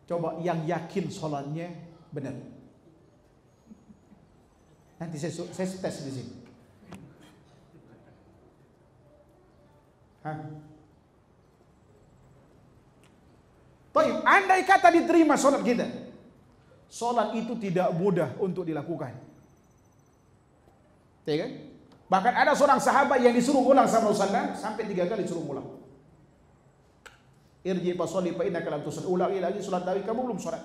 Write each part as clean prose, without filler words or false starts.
Coba yang yakin sholatnya benar. Nanti saya tes di sini. Baik, andai kata diterima sholat kita, sholat itu tidak mudah untuk dilakukan. Ya kan? Bahkan ada seorang sahabat yang disuruh ulang sama Rasulullah sampai 3 kali disuruh ulang. Irji fa sholli fa innaka lam tusalli. Ulangi lagi sholat tarawih, kamu belum sholat.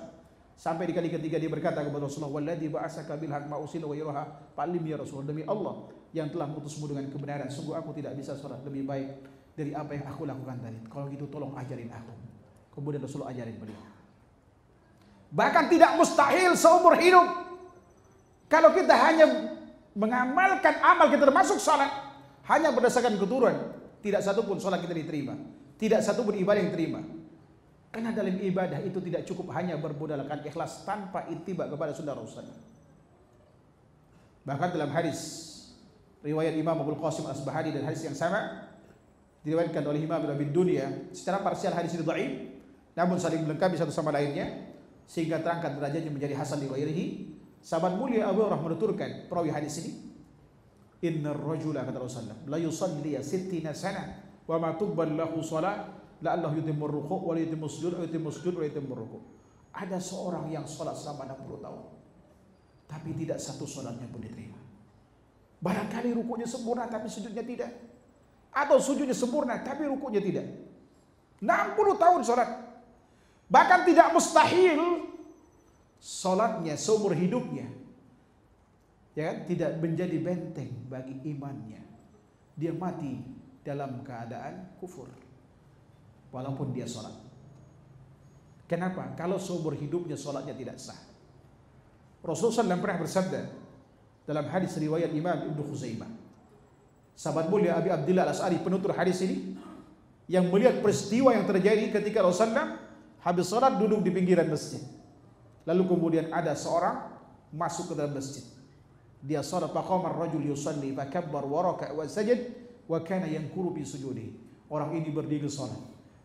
Sampai di kali ketiga dia berkata kepada Rasulullah, "Walladzi ba'asaka bil haqq ma usilu wa yaraha fa'lim ya Rasul." Demi Allah yang telah mengutusmu dengan kebenaran, sungguh aku tidak bisa sholat lebih baik dari apa yang aku lakukan tadi. Kalau gitu tolong ajarin aku. Kemudian Rasulullah ajarin beliau. Bahkan tidak mustahil seumur hidup kalau kita hanya mengamalkan amal kita termasuk salat hanya berdasarkan keturunan, tidak satu pun salat kita diterima, tidak satu pun ibadah yang diterima. Karena dalam ibadah itu tidak cukup hanya bermodalkan ikhlas tanpa ittiba kepada sunnah Rasulullah. Bahkan dalam hadis riwayat Imam Abdul Qasim Al-Asbahani dan hadis yang sama diriwayatkan oleh Imam Ibnu Dunya, secara parsial hadis ini dhaif, namun saling melengkapi satu sama lainnya sehingga terangkat derajatnya menjadi hasan li ghairihi. Sahabat mulia Abu Hurairah menuturkan perawi hadis ini, innar rajula kata Rasulullah la yusalli 60 sana wa ma tuqbal lahu shalah la Allah yutimmu ruku' wa yutimmu sujud wa yutimmu sujud wa yutimmu ruku'. Ada seorang yang salat selama 60 tahun tapi tidak satu salatnya pun diterima. Barangkali rukunya sempurna tapi sujudnya tidak, atau sujudnya sempurna tapi rukunya tidak. 60 tahun salat. Bahkan tidak mustahil salatnya seumur hidupnya ya kan, tidak menjadi benteng bagi imannya. Dia mati dalam keadaan kufur walaupun dia salat. Kenapa? Kalau seumur hidupnya salatnya tidak sah. Rasulullah SAW pernah bersabda dalam hadis riwayat Imam Ibnu Khuzaimah, sahabat mulia Abi Abdillah Al-As'ari penutur hadis ini, yang melihat peristiwa yang terjadi ketika Rasulullah habis salat duduk di pinggiran masjid. Lalu kemudian ada seorang masuk ke dalam masjid. Dia salat, faqama ar-rajul yusalli fakabbar wa raka'a wa sajad wa kana yankuru bi sujudihi. Orang ini berdiri salat.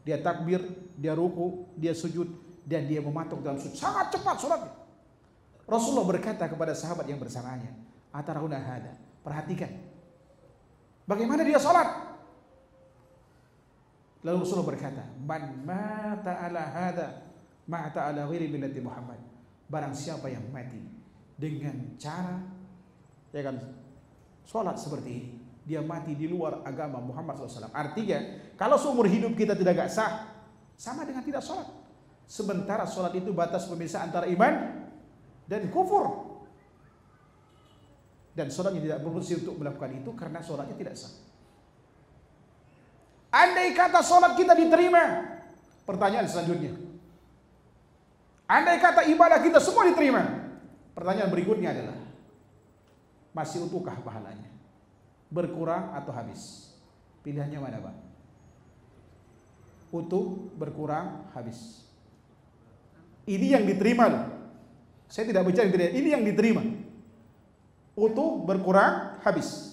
Dia takbir, dia ruku, dia sujud dan dia mematuk dalam sujud. Sangat cepat salatnya. Rasulullah berkata kepada sahabat yang bersamanya, "Atarawna hada?" Perhatikan. Bagaimana dia salat? Lalu Rasulullah berkata, "Man mata ala hada, mata ala ghairi millati Muhammad." Barang siapa yang mati dengan cara ya kan salat seperti ini, dia mati di luar agama Muhammad SAW. Artinya, kalau seumur hidup kita tidak sah, sama dengan tidak salat. Sementara salat itu batas pemisah antara iman dan kufur. Dan salatnya tidak berfungsi untuk melakukan itu karena salatnya tidak sah. Andai kata salat kita diterima, pertanyaan selanjutnya, andai kata ibadah kita semua diterima, pertanyaan berikutnya adalah, masih utuhkah pahalanya? Berkurang atau habis? Pilihannya mana, Pak? Utuh, berkurang, habis. Ini yang diterima loh. Saya tidak bicara ini yang diterima. Utuh, berkurang, habis.